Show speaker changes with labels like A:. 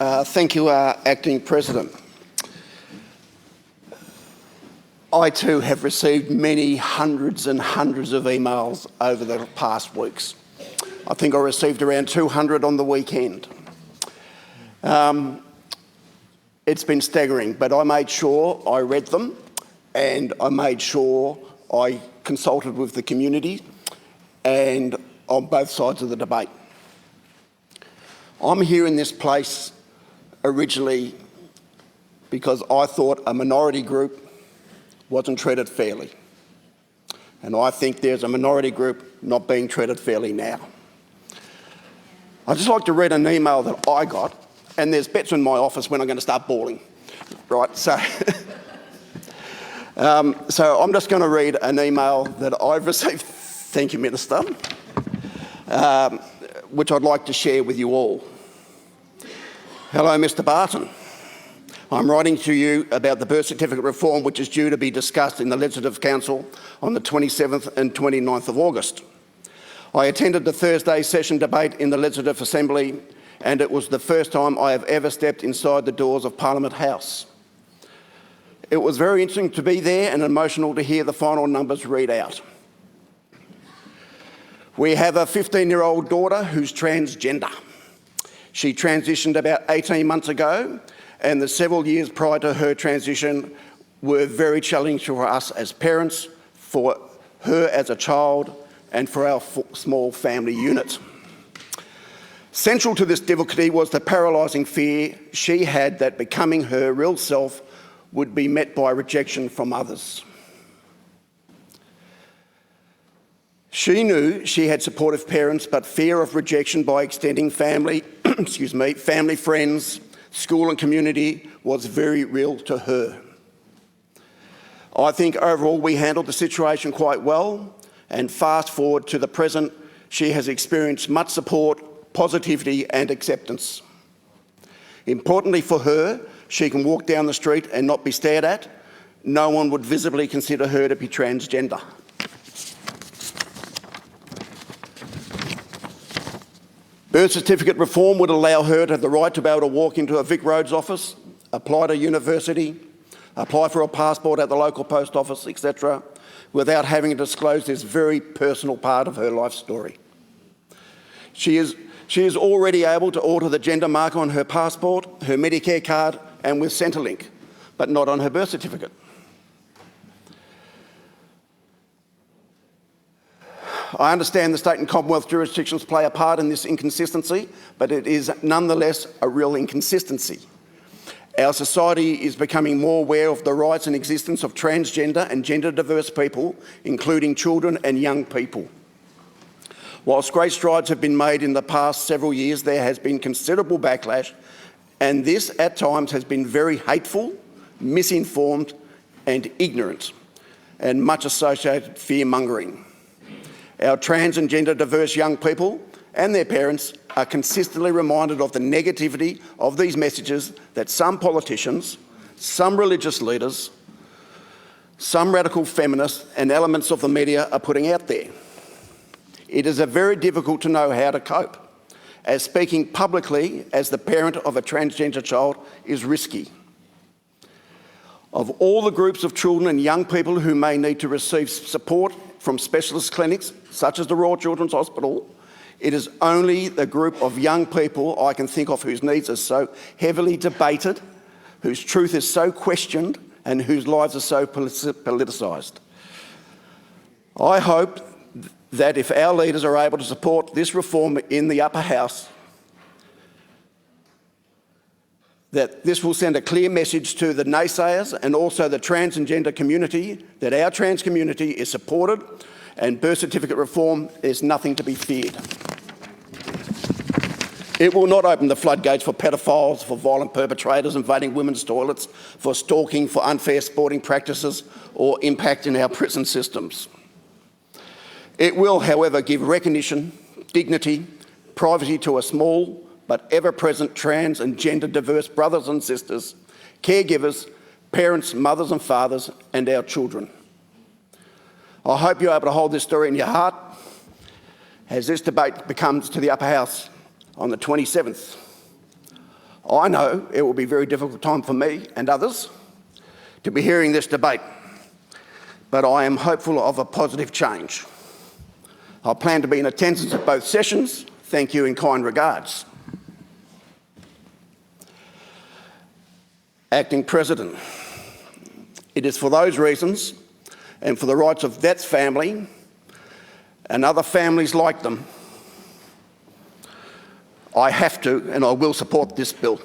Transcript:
A: Thank you, Acting President. I too have received many hundreds and hundreds of emails over the past weeks. I think I received around 200 on the weekend. It's been staggering, but I made sure I read them and I made sure I consulted with the community and on both sides of the debate. I'm here in this place originally because I thought a minority group wasn't treated fairly. And I think there's a minority group not being treated fairly now. I'd just like to read an email that I got, and there's bets in my office when I'm going to start bawling. Right, so I'm just going to read an email that I've received, thank you, Minister, which I'd like to share with you all. Hello, Mr. Barton. I'm writing to you about the birth certificate reform which is due to be discussed in the Legislative Council on the 27th and 29th of August. I attended the Thursday session debate in the Legislative Assembly and it was the first time I have ever stepped inside the doors of Parliament House. It was very interesting to be there and emotional to hear the final numbers read out. We have a 15-year-old daughter who's transgender. She transitioned about 18 months ago and the several years prior to her transition were very challenging for us as parents, for her as a child, and for our small family unit. Central to this difficulty was the paralysing fear she had that becoming her real self would be met by rejection from others. She knew she had supportive parents, but fear of rejection by extending family, family, friends, school and community was very real to her. I think overall we handled the situation quite well, and fast forward to the present, she has experienced much support, positivity and acceptance. Importantly for her, she can walk down the street and not be stared at. No one would visibly consider her to be transgender. Birth certificate reform would allow her to have the right to be able to walk into a Vic Roads office, apply to university, apply for a passport at the local post office, etc., without having to disclose this very personal part of her life story. She is already able to alter the gender marker on her passport, her Medicare card and with Centrelink, but not on her birth certificate. I understand the state and Commonwealth jurisdictions play a part in this inconsistency, but it is nonetheless a real inconsistency. Our society is becoming more aware of the rights and existence of transgender and gender diverse people, including children and young people. Whilst great strides have been made in the past several years, there has been considerable backlash, and this at times has been very hateful, misinformed and ignorant, and much associated fear-mongering. Our trans and gender diverse young people and their parents are consistently reminded of the negativity of these messages that some politicians, some religious leaders, some radical feminists and elements of the media are putting out there. It is very difficult to know how to cope, as speaking publicly as the parent of a transgender child is risky. Of all the groups of children and young people who may need to receive support from specialist clinics, such as the Royal Children's Hospital, it is only the group of young people I can think of whose needs are so heavily debated, whose truth is so questioned, and whose lives are so politicised. I hope that if our leaders are able to support this reform in the upper house, that this will send a clear message to the naysayers and also the trans and gender community that our trans community is supported and birth certificate reform is nothing to be feared. It will not open the floodgates for pedophiles, for violent perpetrators invading women's toilets, for stalking, for unfair sporting practices or impact in our prison systems. It will, however, give recognition, dignity, privacy to a small but ever-present trans and gender diverse brothers and sisters, caregivers, parents, mothers and fathers, and our children. I hope you're able to hold this story in your heart as this debate comes to the upper house on the 27th. I know it will be a very difficult time for me and others to be hearing this debate, but I am hopeful of a positive change. I plan to be in attendance at both sessions. Thank you in kind regards. Acting President, it is for those reasons and for the rights of that family and other families like them, I have to and I will support this bill.